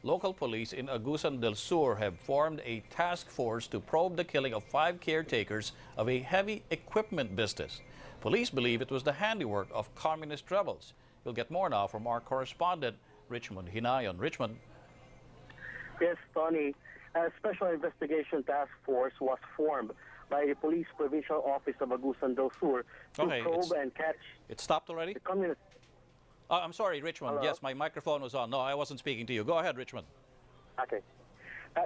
Local police in Agusan del Sur have formed a task force to probe the killing of 5 caretakers of a heavy equipment business. Police believe it was the handiwork of communist rebels. We'll get more now from our correspondent, Richmond Hinayon. Richmond. Yes, Tony. A special investigation task force was formed by the Police Provincial Office of Agusan del Sur to probe and catch. It stopped already? The communist. I'm sorry, Richmond. Hello? Yes, my microphone was on. No, I wasn't speaking to you. Go ahead, Richmond. Okay.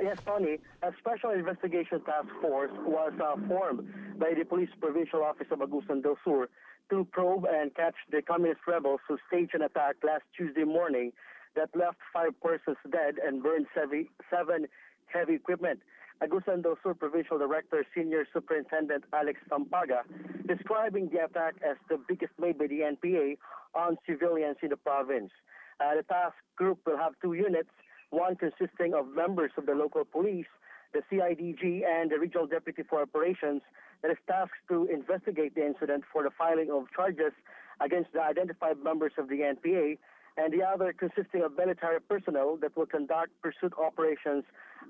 Yes, Tony. A special investigation task force was formed by the Police Provincial Office of Agusan del Sur to probe and catch the communist rebels who staged an attack last Tuesday morning that left 5 persons dead and burned 7 heavy equipment. Agusan del Sur Provincial Director Senior Superintendent Alex Sampaga describing the attack as the biggest made by the NPA on civilians in the province. The task group will have 2 units, one consisting of members of the local police, the CIDG, and the Regional Deputy for Operations that is tasked to investigate the incident for the filing of charges against the identified members of the NPA, and the other consisting of military personnel that will conduct pursuit operations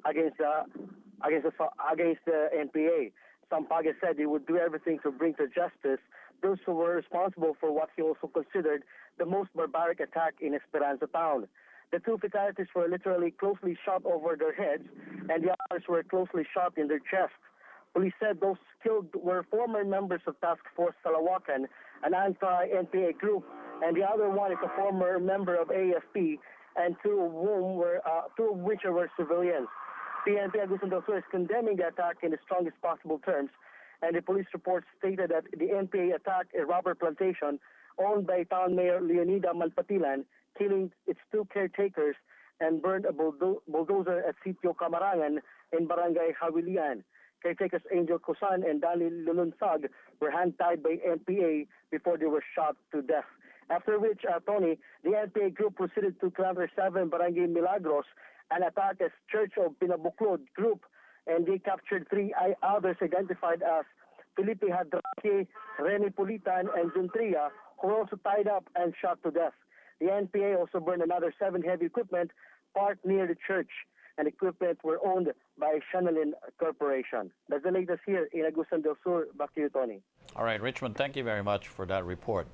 against the NPA. Sampaga said he would do everything to bring to justice those who were responsible for what he also considered the most barbaric attack in Esperanza town. The 2 fatalities were literally closely shot over their heads, and the others were closely shot in their chest. Police said those killed were former members of Task Force Salawakan, an anti-NPA group, and the other one is a former member of AFP, and 2 of which were civilians. PNP Agusan del Sur is condemning the attack in the strongest possible terms, and the police report stated that the NPA attacked a rubber plantation owned by town mayor Leonida Malpatilan, killing its 2 caretakers, and burned a bulldozer at Sitio Camarangan in Barangay Hawilian. Caretakers Angel Cosan and Danny Lulunsag were hand-tied by NPA before they were shot to death. After which, Tony, the NPA group proceeded to Kilometer 7 Barangay Milagros and attacked a Church of Pinabuklod group, and they captured 3 others identified as Felipe Hadraque, Rene Pulitan, and Juntria, who were also tied up and shot to death. The NPA also burned another 7 heavy equipment parked near the church, and equipment were owned by Chanelin Corporation. That's the latest here in Agusan del Sur. Back to you, Tony. All right, Richmond, thank you very much for that report.